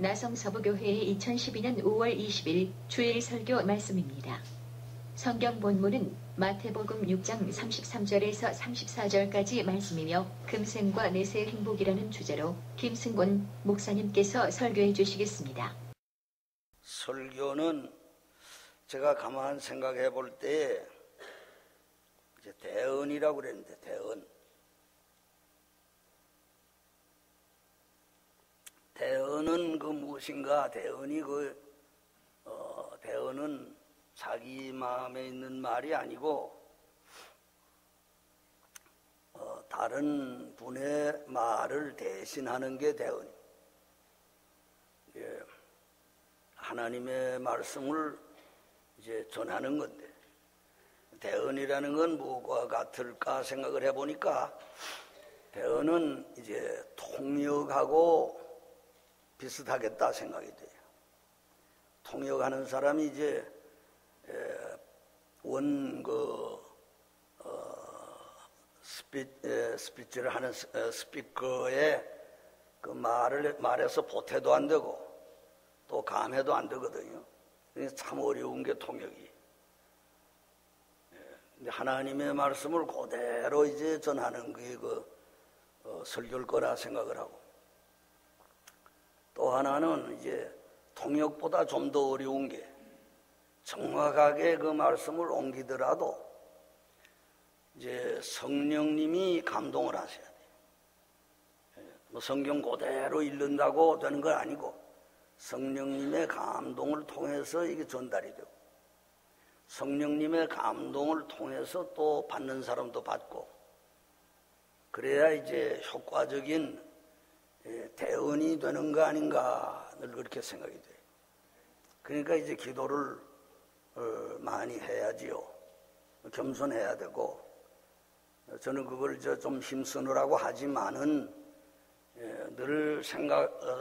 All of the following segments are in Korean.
나성서부교회의 2012년 5월 20일 주일 설교 말씀입니다. 성경 본문은 마태복음 6장 33절에서 34절까지 말씀이며 금생과 내세의 행복이라는 주제로 김승곤 목사님께서 설교해 주시겠습니다. 설교는 제가 가만 생각해 볼 때 이제 대언이라고 그랬는데 대언은 그 무엇인가? 대언은 자기 마음에 있는 말이 아니고 다른 분의 말을 대신하는 게 대언이에요. 예, 하나님의 말씀을 이제 전하는 건데 대언이라는 건 무엇과 같을까 생각을 해보니까 대언은 이제 통역하고 비슷하겠다 생각이 돼요. 통역하는 사람이 이제 스피치를 하는 스피커의 그 말에서 보태도 안 되고 또 감해도 안 되거든요. 참 어려운 게 통역이. 근데 하나님의 말씀을 그대로 이제 전하는 게 설교일 거라 생각을 하고. 또 하나는 이제 통역보다 좀 더 어려운 게 정확하게 그 말씀을 옮기더라도 이제 성령님이 감동을 하셔야 돼요. 뭐 성경 그대로 읽는다고 되는 건 아니고 성령님의 감동을 통해서 이게 전달이 되고 성령님의 감동을 통해서 또 받는 사람도 받고 그래야 이제 효과적인 대언이 되는 거 아닌가 늘 그렇게 생각이 돼요. 그러니까 이제 기도를 많이 해야지요. 겸손해야 되고 저는 그걸 좀 힘쓰느라고 하지만은 늘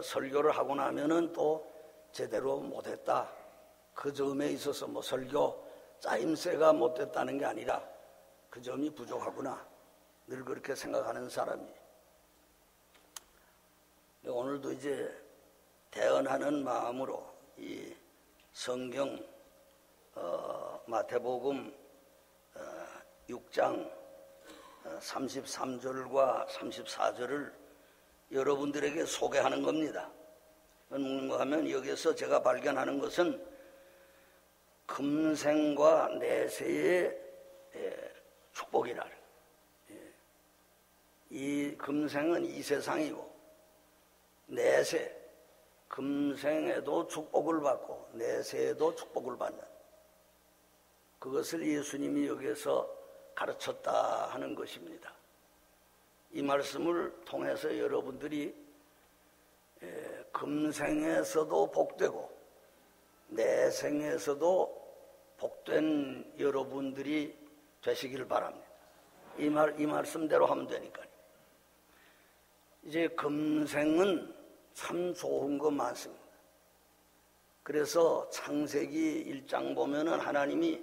설교를 하고 나면은 또 제대로 못했다. 그 점에 있어서 뭐 설교 짜임새가 못됐다는 게 아니라 그 점이 부족하구나. 늘 그렇게 생각하는 사람이에요. 오늘도 이제 대언하는 마음으로 이 성경 마태복음 6장 33절과 34절을 여러분들에게 소개하는 겁니다. 뭔가 하면 여기서 제가 발견하는 것은 금생과 내세의 축복이라는 이 금생은 이 세상이고 내세, 금생에도 축복을 받고 내세에도 축복을 받는 그것을 예수님이 여기서 가르쳤다 하는 것입니다. 이 말씀을 통해서 여러분들이 금생에서도 복되고 내생에서도 복된 여러분들이 되시길 바랍니다. 이 말씀대로 하면 되니까요. 이제 금생은 참 좋은 거 많습니다. 그래서 창세기 1장 보면은 하나님이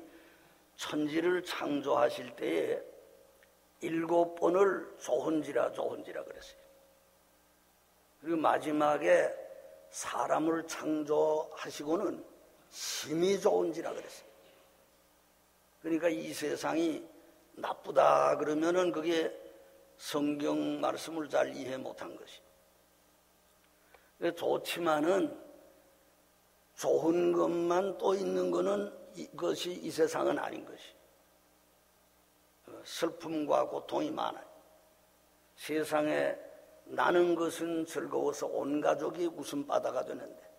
천지를 창조하실 때에 7번을 좋은지라 그랬어요. 그리고 마지막에 사람을 창조하시고는 심히 좋은지라 그랬어요. 그러니까 이 세상이 나쁘다 그러면은 그게 성경 말씀을 잘 이해 못한 것이. 좋지만은 좋은 것만 또 있는 거는 이것이 이 세상은 아닌 것이. 슬픔과 고통이 많아요. 세상에 나는 것은 즐거워서 온 가족이 웃음바다가 되는데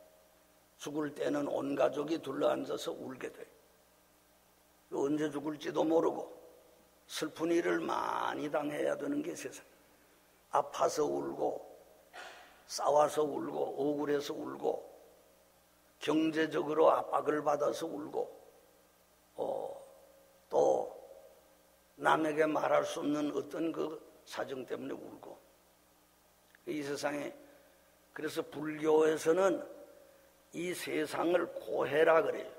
죽을 때는 온 가족이 둘러앉아서 울게 돼요. 언제 죽을지도 모르고 슬픈 일을 많이 당해야 되는 게 세상. 아파서 울고 싸워서 울고 억울해서 울고 경제적으로 압박을 받아서 울고 또 남에게 말할 수 없는 어떤 그 사정 때문에 울고 이 세상에 그래서 불교에서는 이 세상을 고해라 그래요.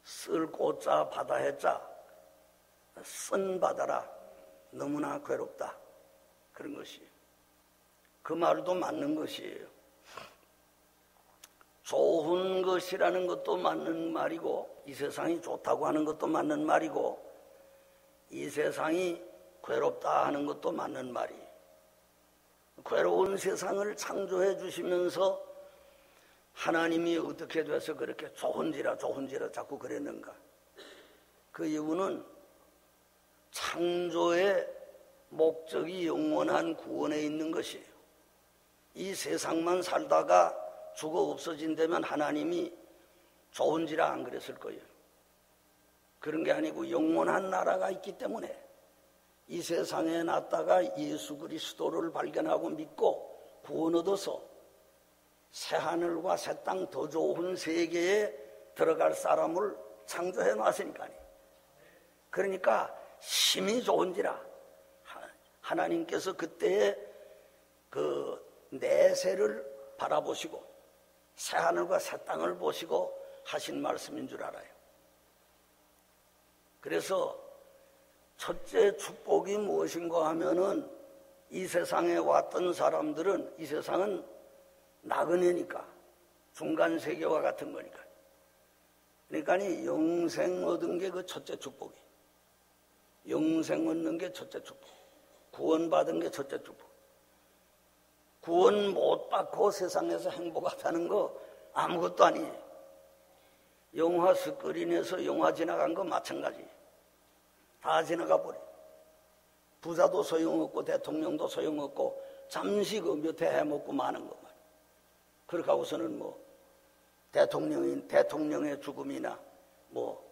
쓸 고자 바다 해자 쓴 바다라 너무나 괴롭다 그런 것이에요. 그 말도 맞는 것이에요. 좋은 것이라는 것도 맞는 말이고, 이 세상이 좋다고 하는 것도 맞는 말이고, 이 세상이 괴롭다 하는 것도 맞는 말이. 괴로운 세상을 창조해 주시면서 하나님이 어떻게 돼서 그렇게 좋은지라 자꾸 그랬는가? 그 이유는 창조의 목적이 영원한 구원에 있는 것이에요. 이 세상만 살다가 죽어 없어진다면 하나님이 좋은지라 안 그랬을 거예요. 그런 게 아니고 영원한 나라가 있기 때문에 이 세상에 났다가 예수 그리스도를 발견하고 믿고 구원 얻어서 새하늘과 새 땅 더 좋은 세계에 들어갈 사람을 창조해 놨으니까요. 그러니까 심히 좋은지라 하나님께서 그때의 그 내세를 바라보시고 새하늘과 새 땅을 보시고 하신 말씀인 줄 알아요. 그래서 첫째 축복이 무엇인가 하면은 이 세상에 왔던 사람들은 이 세상은 나그네니까 중간 세계와 같은 거니까. 그러니까 영생 얻은 게 그 첫째 축복이. 영생 얻는 게 첫째 축복. 구원받은 게 첫째 축복. 구원 못 받고 세상에서 행복하다는 거 아무것도 아니에요. 영화 스크린에서 영화 지나간 거 마찬가지. 다 지나가 버려. 부자도 소용없고 대통령도 소용없고 잠시 그 몇 해 해먹고 마는 것만. 그렇게 하고서는 뭐 대통령의 죽음이나 뭐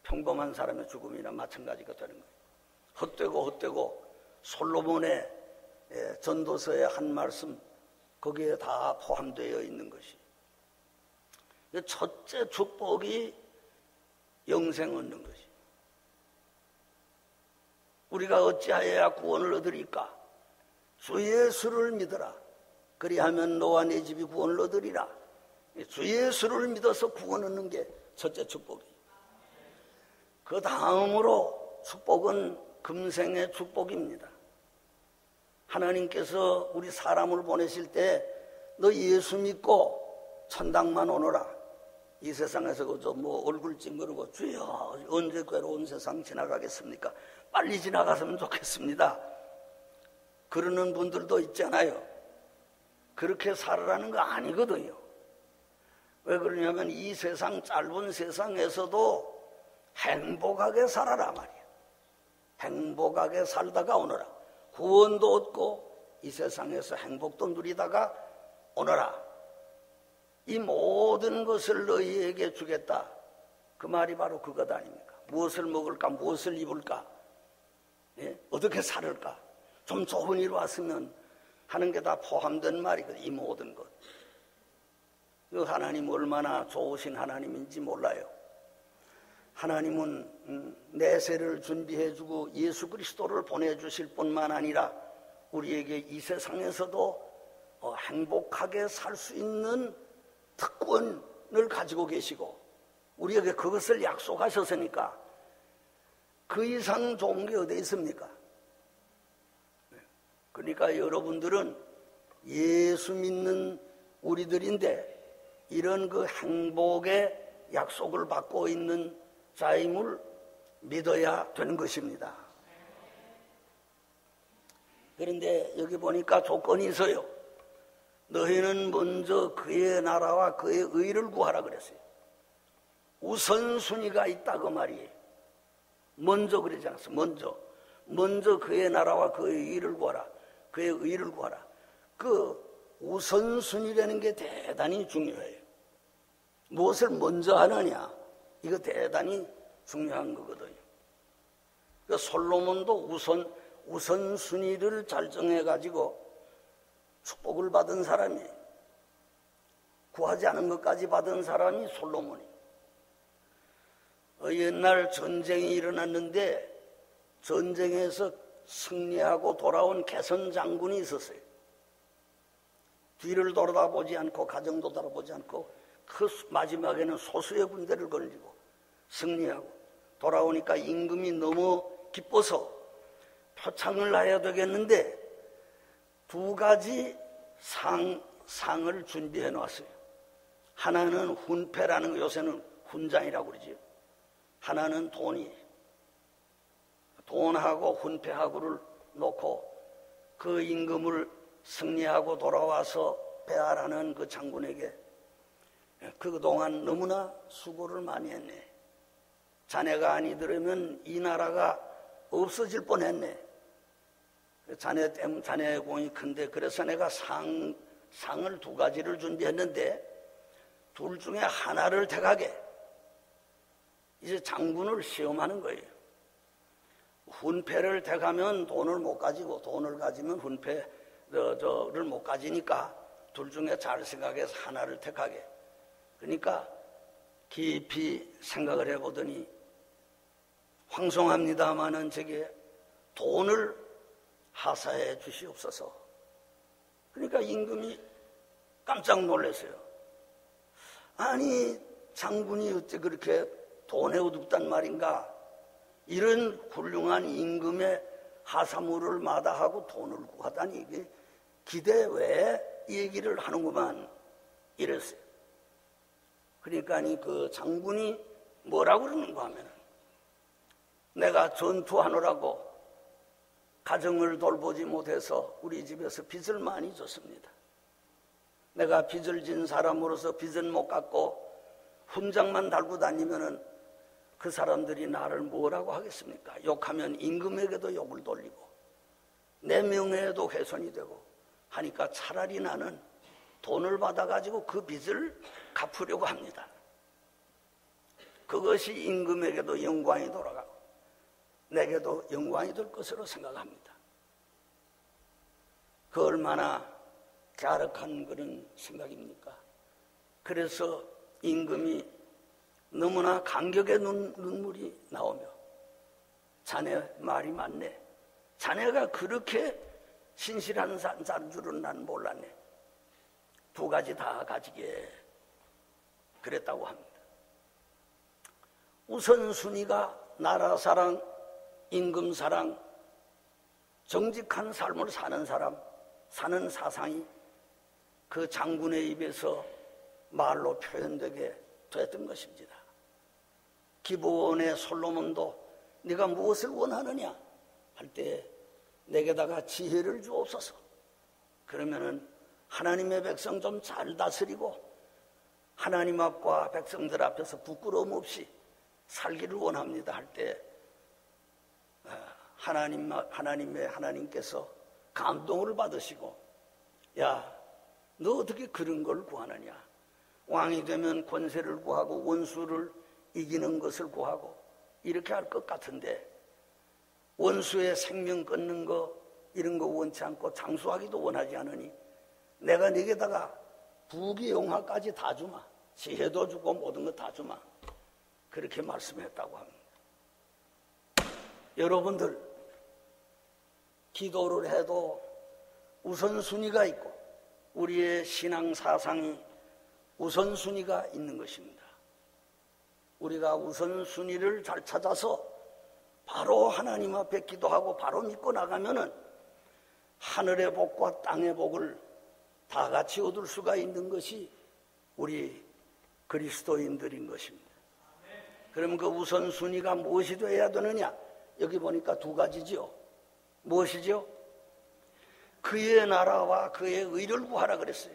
평범한 사람의 죽음이나 마찬가지가 되는 거예요. 헛되고 솔로몬의 전도서의 한 말씀 거기에 다 포함되어 있는 것이. 첫째 축복이 영생 얻는 것이. 우리가 어찌하여야 구원을 얻으리까? 주 예수를 믿어라. 그리하면 너와 네 집이 구원을 얻으리라. 주 예수를 믿어서 구원 얻는 게 첫째 축복이에요. 그 다음으로 축복은 금생의 축복입니다. 하나님께서 우리 사람을 보내실 때 너 예수 믿고 천당만 오너라. 이 세상에서 그저 뭐 얼굴 찡그리고 주여 언제 괴로운 세상 지나가겠습니까? 빨리 지나갔으면 좋겠습니다. 그러는 분들도 있잖아요. 그렇게 살아라는 거 아니거든요. 왜 그러냐면 이 세상 짧은 세상에서도 행복하게 살아라 말이에요. 행복하게 살다가 오너라. 구원도 얻고 이 세상에서 행복도 누리다가 오너라. 이 모든 것을 너희에게 주겠다. 그 말이 바로 그것 아닙니까? 무엇을 먹을까? 무엇을 입을까? 예? 어떻게 살을까? 좀 좋은 일 왔으면 하는 게 다 포함된 말이거든요. 이 모든 것. 그 하나님 얼마나 좋으신 하나님인지 몰라요. 하나님은 내세를 준비해주고 예수 그리스도를 보내주실 뿐만 아니라 우리에게 이 세상에서도 행복하게 살 수 있는 특권을 가지고 계시고 우리에게 그것을 약속하셨으니까 그 이상 좋은 게 어디 있습니까? 그러니까 여러분들은 예수 믿는 우리들인데 이런 그 행복의 약속을 받고 있는 자임을 믿어야 되는 것입니다. 그런데 여기 보니까 조건이 있어요. 너희는 먼저 그의 나라와 그의 의를 구하라 그랬어요. 우선순위가 있다고 말이에요. 먼저 그러지 않았어요. 먼저 그의 나라와 그의 의를 구하라. 그의 의를 구하라. 그 우선순위라는 게 대단히 중요해요. 무엇을 먼저 하느냐, 이거 대단히 중요한 거거든요. 그 솔로몬도 우선순위를 잘 정해가지고 축복을 받은 사람이에요. 구하지 않은 것까지 받은 사람이 솔로몬이에요. 옛날 전쟁이 일어났는데 전쟁에서 승리하고 돌아온 개선 장군이 있었어요. 뒤를 돌아보지 않고 가정도 돌아보지 않고 그 마지막에는 소수의 군대를 걸리고 승리하고 돌아오니까 임금이 너무 기뻐서 표창을 놔야 되겠는데 두 가지 상을 준비해 놨어요. 하나는 훈패라는 거, 요새는 훈장이라고 그러죠. 하나는 돈이, 돈하고 훈패하고를 놓고 그 임금을 승리하고 돌아와서 배하라는 그 장군에게 그동안 너무나 수고를 많이 했네. 자네가 아니더라면 이 나라가 없어질 뻔했네. 자네 때문에 자네의 공이 큰데 그래서 내가 상을 2가지를 준비했는데 둘 중에 하나를 택하게. 이제 장군을 시험하는 거예요. 훈패를 택하면 돈을 못 가지고 돈을 가지면 훈패를 못 가지니까 둘 중에 잘 생각해서 하나를 택하게. 그러니까 깊이 생각을 해보더니 황송합니다마는 제게 돈을 하사해 주시옵소서. 그러니까 임금이 깜짝 놀랐어요. 아니 장군이 어째 그렇게 돈에 어둡단 말인가. 이런 훌륭한 임금의 하사물을 마다하고 돈을 구하다니 이게 기대 외에 얘기를 하는구만 이랬어요. 그러니까 그 장군이 뭐라고 그러는가 하면 내가 전투하느라고 가정을 돌보지 못해서 우리 집에서 빚을 많이 줬습니다. 내가 빚을 진 사람으로서 빚은 못 갚고 훈장만 달고 다니면은 그 사람들이 나를 뭐라고 하겠습니까? 욕하면 임금에게도 욕을 돌리고 내 명예에도 훼손이 되고 하니까 차라리 나는 돈을 받아가지고 그 빚을 갚으려고 합니다. 그것이 임금에게도 영광이 돌아가고 내게도 영광이 될 것으로 생각합니다. 그 얼마나 갸륵한 그런 생각입니까? 그래서 임금이 너무나 감격의 눈물이 나오며 자네 말이 맞네. 자네가 그렇게 신실한 자인 줄은 난 몰랐네. 2가지 다 가지게 그랬다고 합니다. 우선순위가 나라 사랑, 임금 사랑, 정직한 삶을 사는 사람, 사는 사상이 그 장군의 입에서 말로 표현되게 됐던 것입니다. 기브온의 솔로몬도 네가 무엇을 원하느냐 할 때 내게다가 지혜를 주옵소서. 그러면은 하나님의 백성 좀 잘 다스리고 하나님 앞과 백성들 앞에서 부끄러움 없이 살기를 원합니다 할 때 하나님께서 감동을 받으시고 야, 너 어떻게 그런 걸 구하느냐. 왕이 되면 권세를 구하고 원수를 이기는 것을 구하고 이렇게 할 것 같은데 원수의 생명 끊는 거 이런 거 원치 않고 장수하기도 원하지 않으니 내가 네게다가 부귀영화까지 다 주마. 지혜도 주고 모든 거 다 주마. 그렇게 말씀했다고 합니다. 여러분들 기도를 해도 우선순위가 있고 우리의 신앙 사상이 우선순위가 있는 것입니다. 우리가 우선순위를 잘 찾아서 바로 하나님 앞에 기도하고 바로 믿고 나가면은 하늘의 복과 땅의 복을 다 같이 얻을 수가 있는 것이 우리 그리스도인들인 것입니다. 그럼 그 우선순위가 무엇이 되어야 되느냐? 여기 보니까 2가지죠. 무엇이죠? 그의 나라와 그의 의를 구하라 그랬어요.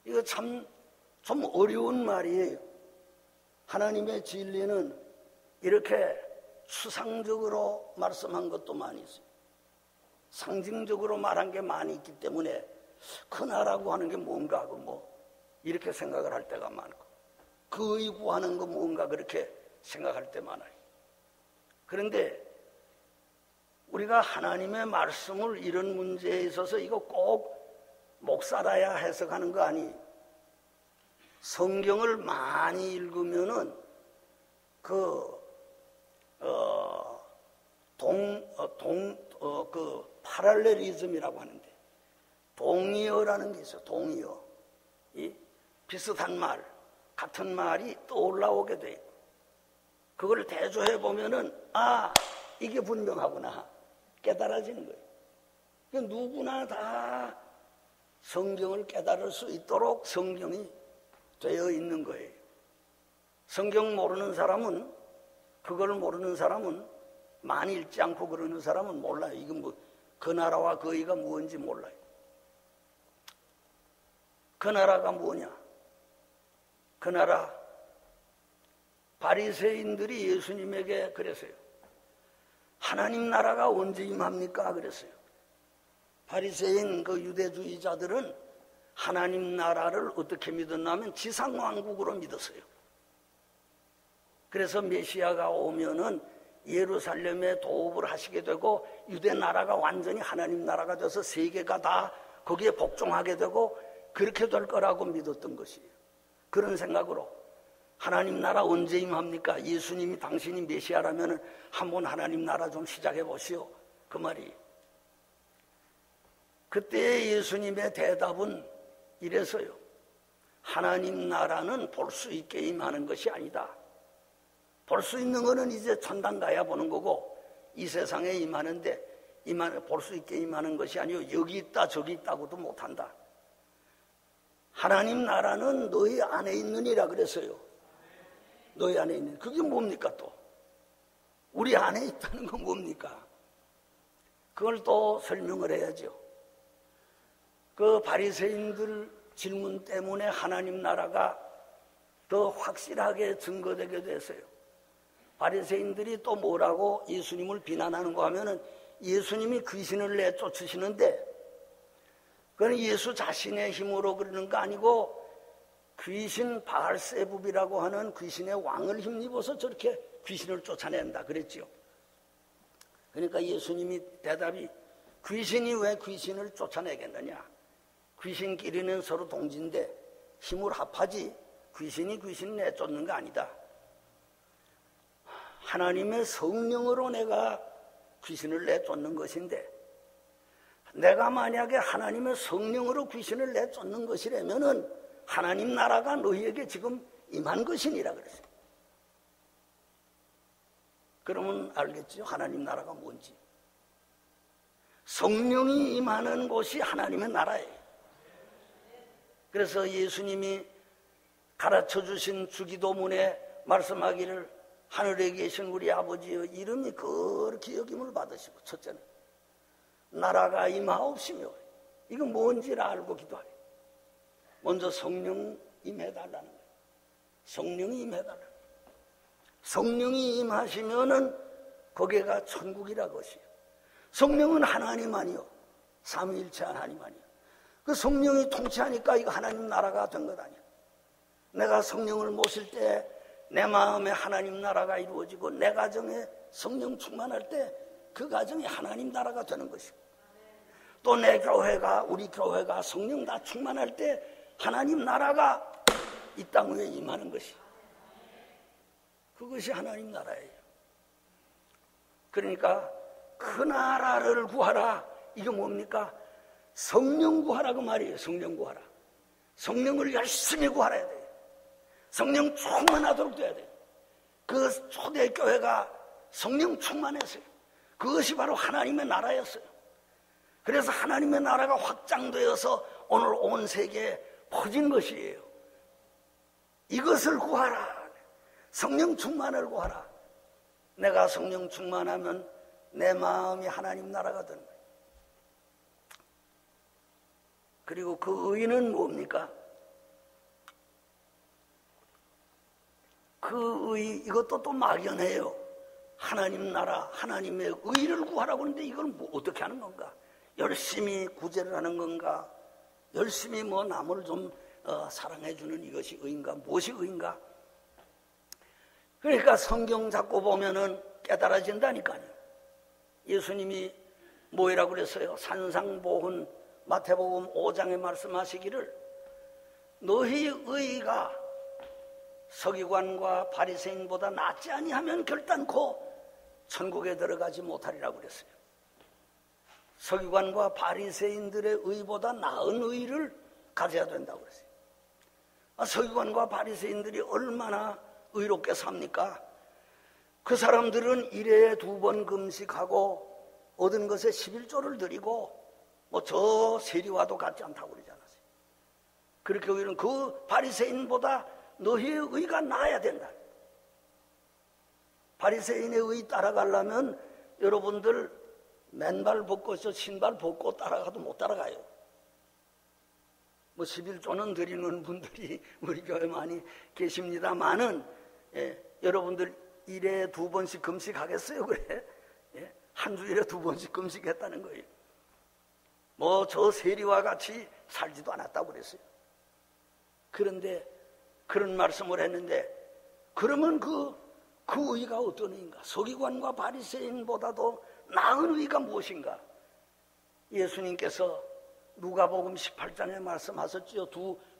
이거 참 좀 어려운 말이에요. 하나님의 진리는 이렇게 수상적으로 말씀한 것도 많이 있어요. 상징적으로 말한 게 많이 있기 때문에 그 나라고 하는 게 뭔가 하고 뭐 이렇게 생각을 할 때가 많고 그 의 구하는 거 뭔가 그렇게 생각할 때 많아요. 그런데 우리가 하나님의 말씀을 이런 문제에 있어서 이거 꼭 목살아야 해석하는 거 아니. 성경을 많이 읽으면은 파랄레리즘이라고 하는데 동의어라는 게 있어요. 동의어. 이 비슷한 말, 같은 말이 떠올라오게 돼 있고 그걸 대조해 보면은 아, 이게 분명하구나 깨달아지는 거예요. 그러니까 누구나 다 성경을 깨달을 수 있도록 성경이 되어 있는 거예요. 성경 모르는 사람은, 그걸 모르는 사람은, 많이 읽지 않고 그러는 사람은 몰라요. 이건 뭐, 그 나라와 그 의가 무엇인지 몰라요. 그 나라가 뭐냐? 그 나라, 바리새인들이 예수님에게 그랬어요. 하나님 나라가 언제 임합니까? 그랬어요. 바리새인 그 유대주의자들은 하나님 나라를 어떻게 믿었냐면 지상왕국으로 믿었어요. 그래서 메시아가 오면은 예루살렘에 도읍을 하시게 되고 유대 나라가 완전히 하나님 나라가 돼서 세계가 다 거기에 복종하게 되고 그렇게 될 거라고 믿었던 것이에요. 그런 생각으로 하나님 나라 언제 임합니까? 예수님이 당신이 메시아라면 한번 하나님 나라 좀 시작해 보시오. 그 말이. 그때 예수님의 대답은 이래서요. 하나님 나라는 볼 수 있게 임하는 것이 아니다. 볼 수 있는 거는 이제 천당 가야 보는 거고 이 세상에 임하는데 볼 수 있게 임하는 것이 아니요 여기 있다 저기 있다고도 못한다. 하나님 나라는 너희 안에 있느니라 그랬어요. 너희 안에 있는 그게 뭡니까 또? 우리 안에 있다는 건 뭡니까? 그걸 또 설명을 해야죠. 그 바리새인들 질문 때문에 하나님 나라가 더 확실하게 증거되게 됐어요. 바리새인들이 또 뭐라고 예수님을 비난하는가 하면은 예수님이 귀신을 내쫓으시는데 그건 예수 자신의 힘으로 그러는 거 아니고 귀신 바알세붑이라고 하는 귀신의 왕을 힘입어서 저렇게 귀신을 쫓아낸다 그랬죠. 그러니까 예수님이 대답이 귀신이 왜 귀신을 쫓아내겠느냐? 귀신끼리는 서로 동지인데 힘을 합하지 귀신이 귀신 내쫓는 거 아니다. 하나님의 성령으로 내가 귀신을 내쫓는 것인데 내가 만약에 하나님의 성령으로 귀신을 내쫓는 것이라면은 하나님 나라가 너희에게 지금 임한 것이니라 그랬어요. 그러면 알겠죠? 하나님 나라가 뭔지. 성령이 임하는 곳이 하나님의 나라예요. 그래서 예수님이 가르쳐 주신 주기도문에 말씀하기를 하늘에 계신 우리 아버지의 이름이 그렇게 여김을 받으시고 첫째는 나라가 임하옵시며 이건 뭔지를 알고 기도하래. 먼저 성령 임해달라는 거예요. 성령이 임해달라는 거예요. 성령이 임하시면은 거기가 천국이라 것이에요. 성령은 하나님 아니요 삼위일체 하나님 아니요. 그 성령이 통치하니까 이거 하나님 나라가 된 것 아니야. 내가 성령을 모실 때 내 마음에 하나님 나라가 이루어지고 내 가정에 성령 충만할 때 그 가정이 하나님 나라가 되는 것이고 또 내 교회가 우리 교회가 성령 다 충만할 때 하나님 나라가 이 땅 위에 임하는 것이 그것이 하나님 나라예요. 그러니까 그 나라를 구하라. 이게 뭡니까? 성령 구하라 그 말이에요. 성령 구하라. 성령을 열심히 구하라 해야 돼요. 성령 충만하도록 돼야 돼요. 그 초대교회가 성령 충만했어요. 그것이 바로 하나님의 나라였어요. 그래서 하나님의 나라가 확장되어서 오늘 온 세계에 퍼진 것이에요. 이것을 구하라. 성령 충만을 구하라. 내가 성령 충만하면 내 마음이 하나님 나라가 되는 거예요. 그리고 그 의는 뭡니까? 그 의, 이것도 또 막연해요. 하나님 나라, 하나님의 의를 구하라고 하는데 이걸 뭐 어떻게 하는 건가? 열심히 구제를 하는 건가? 열심히 뭐 남을 좀 사랑해주는 이것이 의인가? 무엇이 의인가? 그러니까 성경 잡고 보면은 깨달아진다니까요. 예수님이 뭐라고 그랬어요? 산상보훈 마태복음 5장에 말씀하시기를 너희 의가 서기관과 바리새인보다 낫지 아니하면 결단코 천국에 들어가지 못하리라고 그랬어요. 서기관과 바리새인들의 의보다 나은 의를 가져야 된다고 그랬어요. 서기관과 바리새인들이 얼마나 의롭게 삽니까? 그 사람들은 일에 2번 금식하고 얻은 것에 11조를 드리고 뭐 저 세리와도 같지 않다고 그러지 않았어요. 그렇게 우리는 그 바리새인보다 너희의 의가 나아야 된다. 바리새인의 의 따라가려면 여러분들 맨발 벗고 신발 벗고 따라가도 못 따라가요. 뭐 11조는 드리는 분들이 우리 교회 많이 계십니다만은, 여러분들 일에 2번씩 금식하겠어요? 그래? 한 주일에 2번씩 금식했다는 거예요. 뭐 저 세리와 같이 살지도 않았다고 그랬어요. 그런데 그런 말씀을 했는데, 그러면 그 의가 어떤 의인가? 서기관과 바리새인보다도 나은 의가 무엇인가? 예수님께서 누가복음 18장에 말씀하셨죠.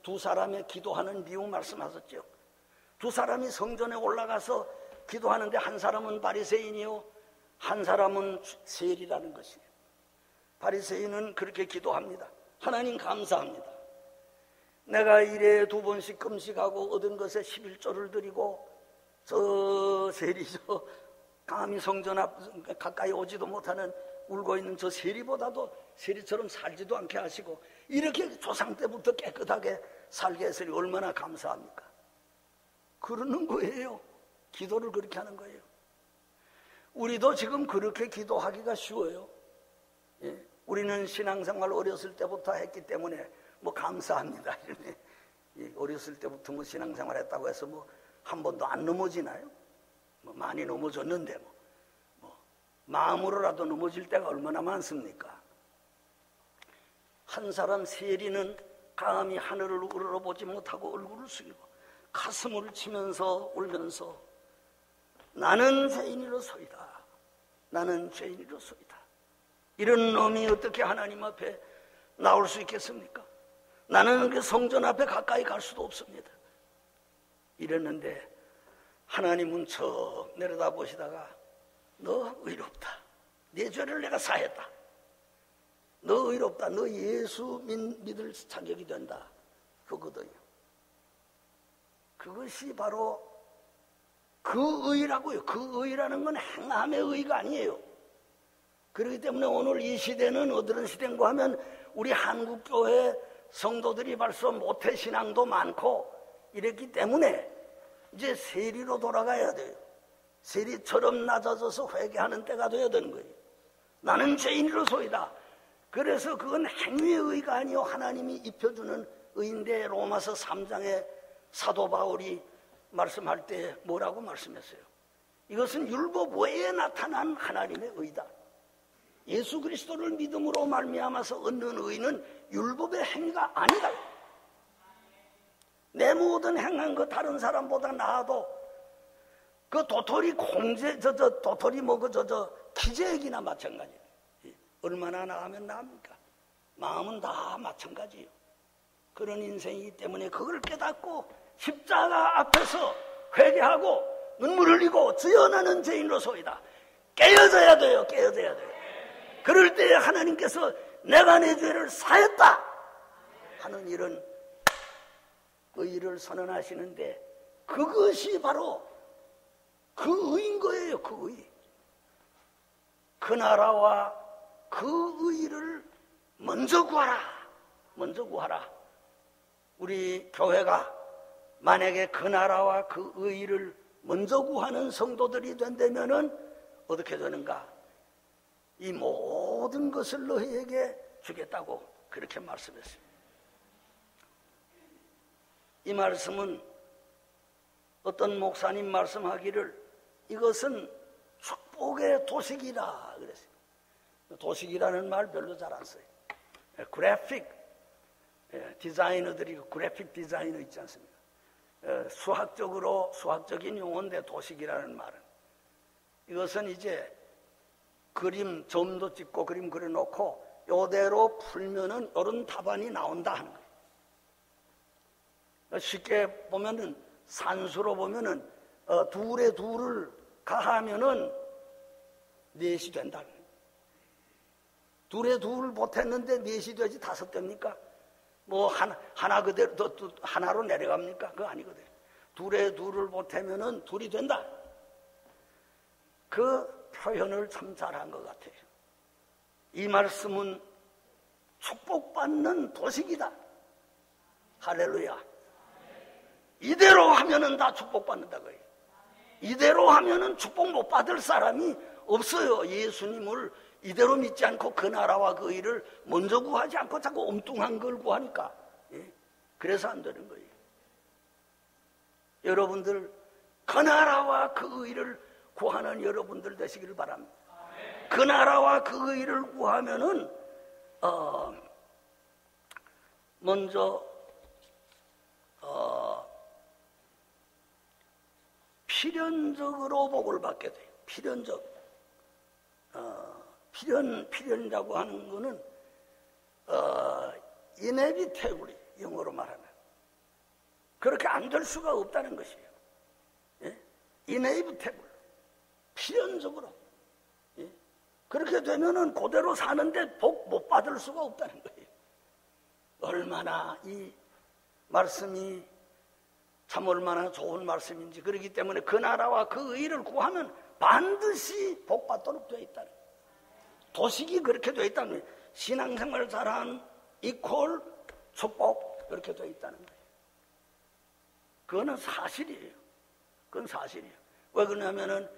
두 사람의 기도하는 비유 말씀하셨죠. 두 사람이 성전에 올라가서 기도하는데 한 사람은 바리새인이요, 한 사람은 세리라는 것이에요. 바리새인은 그렇게 기도합니다. 하나님 감사합니다. 내가 일에 2번씩 금식하고 얻은 것에 11조를 드리고 저 세리, 저 감히 성전 앞 가까이 오지도 못하는 울고 있는 저 세리보다도 세리처럼 살지도 않게 하시고 이렇게 조상 때부터 깨끗하게 살게 했으니 얼마나 감사합니까? 그러는 거예요. 기도를 그렇게 하는 거예요. 우리도 지금 그렇게 기도하기가 쉬워요. 우리는 신앙생활 어렸을 때부터 했기 때문에 뭐 감사합니다. 어렸을 때부터 뭐 신앙생활 했다고 해서 뭐 한 번도 안 넘어지나요? 뭐 많이 넘어졌는데 뭐 마음으로라도 넘어질 때가 얼마나 많습니까? 한 사람 세리는 감히 하늘을 우러러보지 못하고 얼굴을 숙이고 가슴을 치면서 울면서 나는 죄인이로소이다. 나는 죄인이로소이다. 이런 놈이 어떻게 하나님 앞에 나올 수 있겠습니까? 나는 그 성전 앞에 가까이 갈 수도 없습니다. 이랬는데 하나님은 저 내려다보시다가 너 의롭다. 네 죄를 내가 사했다. 너 의롭다. 너 예수 믿을 자격이 된다. 그거거든요. 그것이 바로 그 의라고요. 그 의라는 건 행함의 의가 아니에요. 그렇기 때문에 오늘 이 시대는 어떤 시대인가 하면 우리 한국교회 성도들이 벌써 모태신앙도 많고 이랬기 때문에 이제 세리로 돌아가야 돼요. 세리처럼 낮아져서 회개하는 때가 되어야 되는 거예요. 나는 죄인으로소이다. 그래서 그건 행위의 의가 아니요 하나님이 입혀주는 의인데 로마서 3장에 사도 바울이 말씀할 때 뭐라고 말씀했어요? 이것은 율법 외에 나타난 하나님의 의다. 예수 그리스도를 믿음으로 말미암아서 얻는 의는 율법의 행위가 아니다. 내 모든 행한 거 다른 사람보다 나아도 그 도토리 공제 도토리 기재액이나 마찬가지예요. 얼마나 나으면 나합니까? 마음은 다 마찬가지예요. 그런 인생이기 때문에 그걸 깨닫고 십자가 앞에서 회개하고 눈물 흘리고 주여 나는 죄인으로소이다. 깨어져야 돼요. 깨어져야 돼요. 그럴 때 하나님께서 내가 내 죄를 사했다 하는 이런 의를 선언하시는데 그것이 바로 그 의인 거예요. 그 의. 그 나라와 그 의를 먼저 구하라. 먼저 구하라. 우리 교회가 만약에 그 나라와 그 의를 먼저 구하는 성도들이 된다면은 어떻게 되는가? 이 모든 것을 너희에게 주겠다고 그렇게 말씀했습니다. 이 말씀은 어떤 목사님 말씀하기를 이것은 축복의 도식이라 그랬어요. 도식이라는 말 별로 잘 안 써요. 그래픽 디자이너들이 그래픽 디자이너 있지 않습니까? 수학적인 용어인데 도식이라는 말은 이것은 이제 그림 점도 찍고 그림 그려놓고 이대로 풀면은 이런 답안이 나온다 하는 거예요. 쉽게 보면은 산수로 보면은 둘에 둘을 가하면은 넷이 된다. 둘에 둘을 못했는데 넷이 되지 다섯 됩니까? 뭐 하나 그대로 또 하나로 내려갑니까? 그거 아니거든요. 둘에 둘을 못하면은 둘이 된다. 그 표현을 참 잘한 것 같아요. 이 말씀은 축복받는 도식이다. 할렐루야. 이대로 하면은 다 축복받는다고요. 이대로 하면은 축복 못 받을 사람이 없어요. 예수님을 이대로 믿지 않고 그 나라와 그 의를 먼저 구하지 않고 자꾸 엉뚱한 걸 구하니까. 예? 그래서 안 되는 거예요. 여러분들 그 나라와 그 의를 구하는 여러분들 되시기를 바랍니다. 그 나라와 그 의를 구하면은 먼저 필연적으로 복을 받게 돼요. 필연적. 필연이라고 하는 거는 inevitable, 영어로 말하면 그렇게 안 될 수가 없다는 것이에요. 예? inevitable, 필연적으로. 예? 그렇게 되면은 그대로 사는데 복 못 받을 수가 없다는 거예요. 얼마나 이 말씀이 참 얼마나 좋은 말씀인지. 그렇기 때문에 그 나라와 그 의를 구하면 반드시 복 받도록 되어 있다는 거예요. 도식이 그렇게 되어 있다는 거예요. 신앙생활 잘한 이퀄 축복, 그렇게 되어 있다는 거예요. 그거는 사실이에요. 그건 사실이에요. 왜 그러냐면은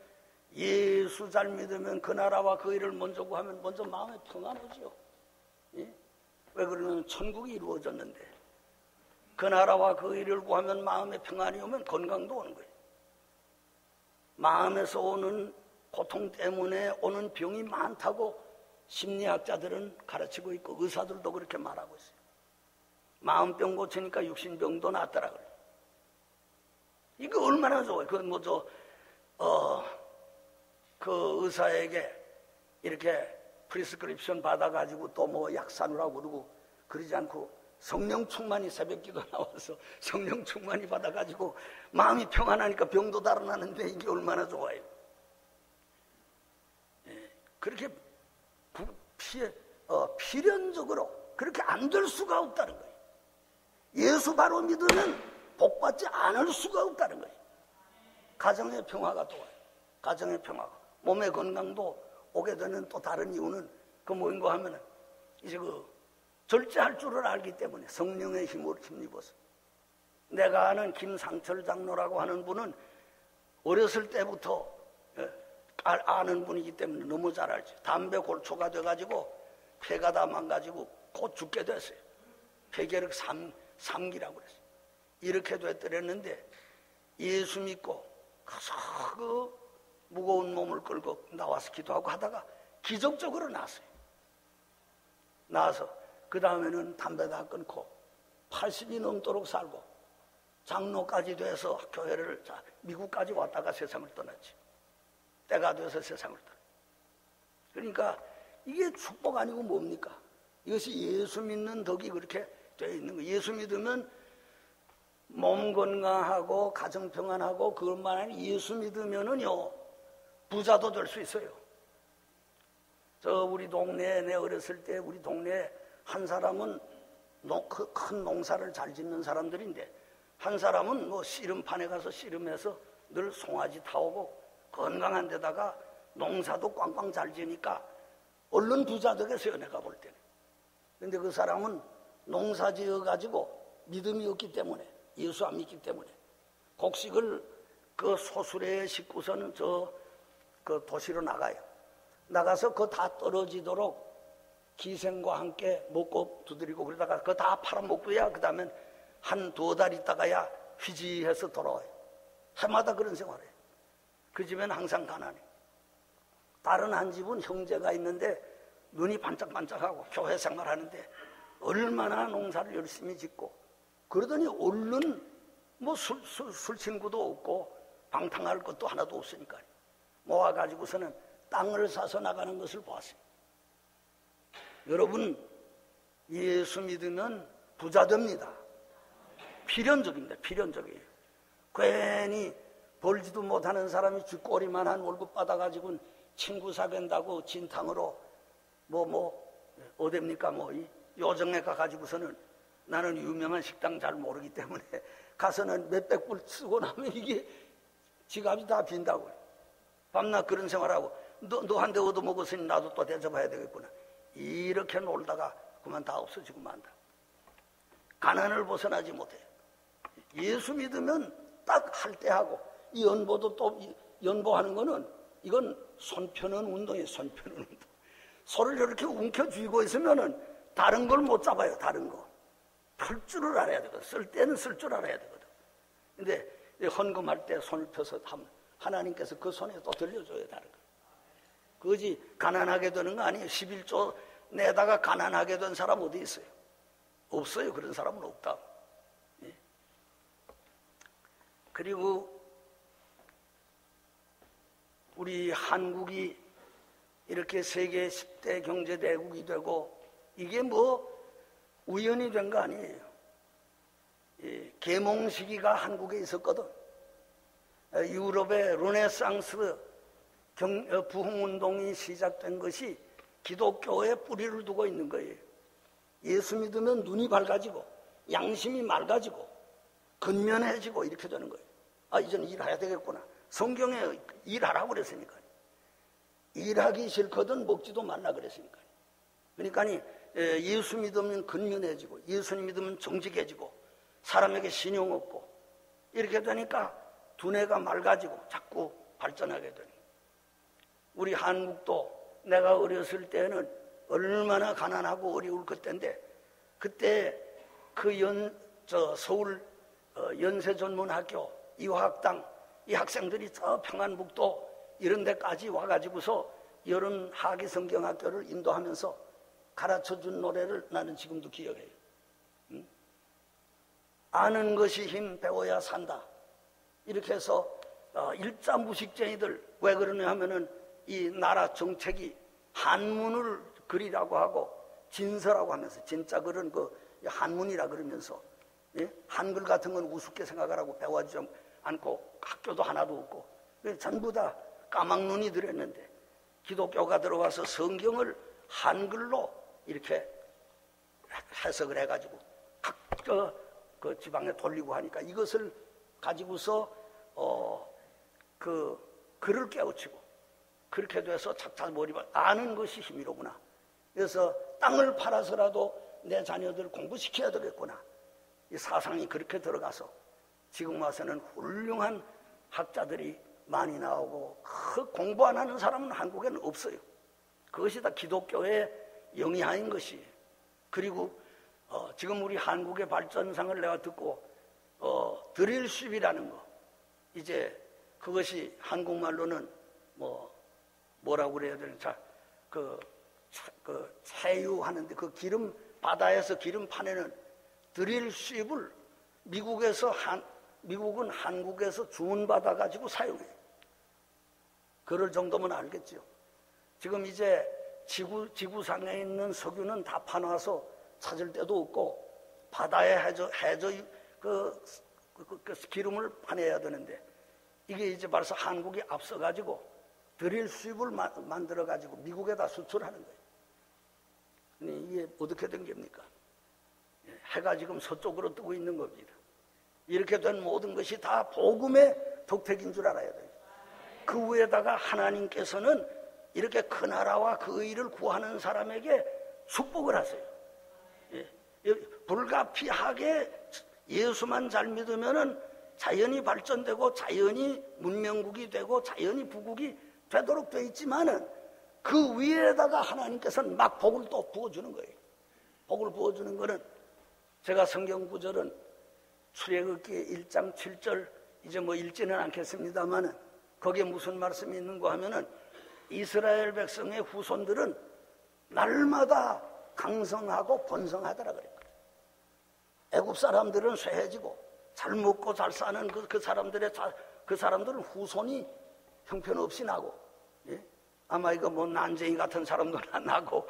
예수 잘 믿으면 그 나라와 그 의를 먼저 구하면 먼저 마음에 평안 오죠. 예? 왜 그러냐면 천국이 이루어졌는데 그 나라와 그 의를 구하면 마음에 평안이 오면 건강도 오는 거예요. 마음에서 오는 고통 때문에 오는 병이 많다고 심리학자들은 가르치고 있고 의사들도 그렇게 말하고 있어요. 마음병 고치니까 육신병도 낫더라 그래요. 이거 얼마나 좋아요. 그 의사에게 이렇게 프리스크립션 받아가지고 또 뭐 약 사느라고 그러고 그러지 않고 성령 충만이 새벽기도 나와서 성령 충만이 받아가지고 마음이 평안하니까 병도 달아나는데 이게 얼마나 좋아요. 예, 그렇게 필연적으로 그렇게 안 될 수가 없다는 거예요. 예수 바로 믿으면 복 받지 않을 수가 없다는 거예요. 가정의 평화가 또 와요. 가정의 평화가. 몸의 건강도 오게 되는 또 다른 이유는 그 뭐인가 하면은 이제 절제할 줄을 알기 때문에 성령의 힘을 힘입어서. 내가 아는 김상철 장로라고 하는 분은 어렸을 때부터 아는 분이기 때문에 너무 잘 알지. 담배 골초가 돼가지고 폐가 다 망가지고 곧 죽게 됐어요. 폐결핵 3기라고 그랬어요. 이렇게 됐더랬는데 예수 믿고 가서 그 무거운 몸을 끌고 나와서 기도하고 하다가 기적적으로 나왔어요. 나와서 그 다음에는 담배 다 끊고 80이 넘도록 살고 장로까지 돼서 교회를 미국까지 왔다가 세상을 떠났지. 때가 돼서 세상을 떠났지. 그러니까 이게 축복 아니고 뭡니까? 이것이 예수 믿는 덕이 그렇게 되어 있는 거예요. 예수 믿으면 몸 건강하고 가정 평안하고 그것만 아니라 예수 믿으면은요 부자도 될 수 있어요. 우리 동네에 내 어렸을 때 우리 동네에 한 사람은 큰 농사를 잘 짓는 사람들인데 한 사람은 뭐 씨름판에 가서 씨름해서 늘 송아지 타오고 건강한 데다가 농사도 꽝꽝 잘 지니까 얼른 부자 되겠어요, 내가 볼 때는. 근데 그 사람은 농사 지어가지고 믿음이 없기 때문에, 예수 안 믿기 때문에 곡식을 그 소수레에 싣고서는 그 도시로 나가요. 나가서 그거 다 떨어지도록 기생과 함께 먹고 두드리고 그러다가 그거 다 팔아먹고야 그 다음엔 한 2달 있다가야 휘지해서 돌아와요. 해마다 그런 생활을 해요. 그 집엔 항상 가난해. 다른 한 집은 형제가 있는데 눈이 반짝반짝하고 교회 생활하는데 얼마나 농사를 열심히 짓고 그러더니 얼른 뭐 술 친구도 없고 방탕할 것도 하나도 없으니까 모아가지고서는 땅을 사서 나가는 것을 보았어요. 여러분 예수 믿으면 부자 됩니다. 필연적입니다. 필연적이에요. 괜히 벌지도 못하는 사람이 쥐꼬리만 한 월급 받아가지고 친구 사귄다고 진탕으로 어딥니까 요정에 가가지고서는 나는 유명한 식당 잘 모르기 때문에 가서는 몇백 불 쓰고 나면 이게 지갑이 다 빈다고. 밤낮 그런 생활하고 너 한 대 얻어먹었으니 나도 또 대접해야 되겠구나. 이렇게 놀다가 그만 다 없어지고 만다. 가난을 벗어나지 못해요. 예수 믿으면 딱 할 때 하고, 이 연보도 또 연보하는 거는 이건 손 펴는 운동이에요. 손 펴는 운동. 손을 이렇게 움켜쥐고 있으면은 다른 걸 못 잡아요. 다른 거 펼 줄을 알아야 되거든. 쓸 때는 쓸 줄 알아야 되거든. 근데 헌금할 때 손을 펴서 하면 하나님께서 그 손에 또 들려줘요. 다른 거. 그것이 가난하게 되는 거 아니에요. 11조 내다가 가난하게 된 사람 어디 있어요? 없어요. 그런 사람은 없다. 예. 그리고 우리 한국이 이렇게 세계 10대 경제대국이 되고 이게 뭐 우연이 된 거 아니에요. 예. 계몽 시기가 한국에 있었거든. 유럽의 르네상스 부흥운동이 시작된 것이 기독교에 뿌리를 두고 있는 거예요. 예수 믿으면 눈이 밝아지고 양심이 맑아지고 근면해지고 이렇게 되는 거예요. 아, 이제는 일해야 되겠구나. 성경에 일하라고 그랬으니까. 일하기 싫거든 먹지도 말라 그랬으니까. 그러니까 예수 믿으면 근면해지고 예수님 믿으면 정직해지고 사람에게 신용 없고 이렇게 되니까 두뇌가 맑아지고 자꾸 발전하게 되는 거예요. 우리 한국도 내가 어렸을 때는 얼마나 가난하고 어려울 그때인데 그때 그 서울 연세전문학교 이화학당 이 학생들이 저 평안북도 이런 데까지 와가지고서 여름 하기성경학교를 인도하면서 가르쳐준 노래를 나는 지금도 기억해요. 응? 아는 것이 힘 배워야 산다. 이렇게 해서 일자무식쟁이들 왜 그러냐 하면은 이 나라 정책이 한문을 글이라고 하고 진서라고 하면서 진짜 글은 그 한문이라 그러면서 예? 한글 같은 건 우습게 생각하라고 배워주지 않고 학교도 하나도 없고 전부 다 까막눈이 들었는데 기독교가 들어와서 성경을 한글로 이렇게 해석을 해가지고 각 그 지방에 돌리고 하니까 이것을 가지고서 그 글을 깨우치고 그렇게 돼서 착착 머리만 아는 것이 힘이로구나. 그래서 땅을 팔아서라도 내 자녀들 공부시켜야 되겠구나. 이 사상이 그렇게 들어가서 지금 와서는 훌륭한 학자들이 많이 나오고 그 공부 안 하는 사람은 한국에는 없어요. 그것이 다 기독교의 영향인 것이에요. 그리고 지금 우리 한국의 발전상을 내가 듣고 드릴십이라는 거 이제 그것이 한국말로는 뭐라고 그래야 되나? 그 채유하는데 그 기름 바다에서 기름 파내는 드릴십을 미국은 한국에서 주문받아 가지고 사용해요. 그럴 정도면 알겠죠. 지금 이제 지구상에 있는 석유는 다 파놔서 찾을 데도 없고 바다에 해저 그 기름을 파내야 되는데 이게 이제 벌써 한국이 앞서 가지고 드릴십을 만들어 가지고 미국에다 수출하는 거예요. 근데 이게 어떻게 된 겁니까? 해가 지금 서쪽으로 뜨고 있는 겁니다. 이렇게 된 모든 것이 다 복음의 덕택인 줄 알아야 돼요. 그 위에다가 하나님께서는 이렇게 그 나라와 그 의를 구하는 사람에게 축복을 하세요. 불가피하게 예수만 잘 믿으면은 자연이 발전되고 자연이 문명국이 되고 자연이 부국이 되도록 돼 있지만은 그 위에다가 하나님께서는 막 복을 또 부어주는 거예요. 복을 부어주는 거는 제가 성경 구절은 출애굽기 1장 7절 이제 읽지는 않겠습니다만은 거기에 무슨 말씀이 있는가 하면은 이스라엘 백성의 후손들은 날마다 강성하고 번성하더라 그랬거든요. 애굽 사람들은 쇠해지고 잘 먹고 잘 사는 그 사람들은 후손이 형편없이 나고, 예? 아마 이거 난쟁이 같은 사람도 나고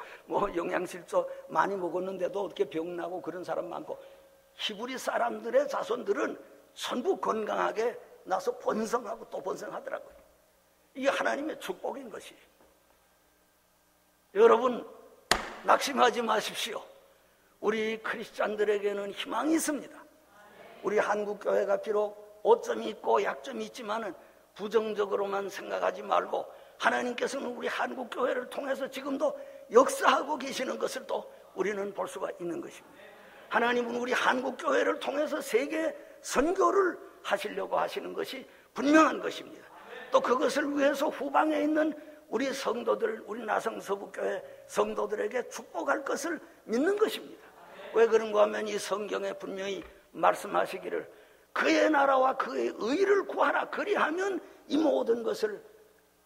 영양실조 많이 먹었는데도 어떻게 병 나고 그런 사람 많고 히브리 사람들의 자손들은 전부 건강하게 나서 번성하고 또 번성하더라고요. 이게 하나님의 축복인 것이에요. 여러분 낙심하지 마십시오. 우리 크리스찬들에게는 희망이 있습니다. 우리 한국교회가 비록 오점이 있고 약점이 있지만은 부정적으로만 생각하지 말고 하나님께서는 우리 한국교회를 통해서 지금도 역사하고 계시는 것을 또 우리는 볼 수가 있는 것입니다. 하나님은 우리 한국교회를 통해서 세계 선교를 하시려고 하시는 것이 분명한 것입니다. 또 그것을 위해서 후방에 있는 우리 성도들, 우리 나성서북교회 성도들에게 축복할 것을 믿는 것입니다. 왜 그런가 하면 이 성경에 분명히 말씀하시기를 그의 나라와 그의 의를 구하라, 그리하면 이 모든 것을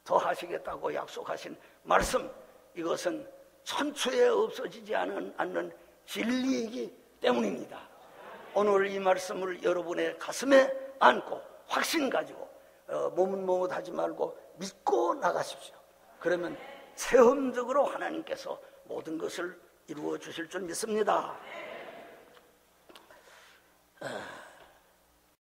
더 하시겠다고 약속하신 말씀, 이것은 천추에 없어지지 않는 진리이기 때문입니다. 오늘 이 말씀을 여러분의 가슴에 안고 확신 가지고 머뭇머뭇하지 말고 믿고 나가십시오. 그러면 체험적으로 하나님께서 모든 것을 이루어 주실 줄 믿습니다.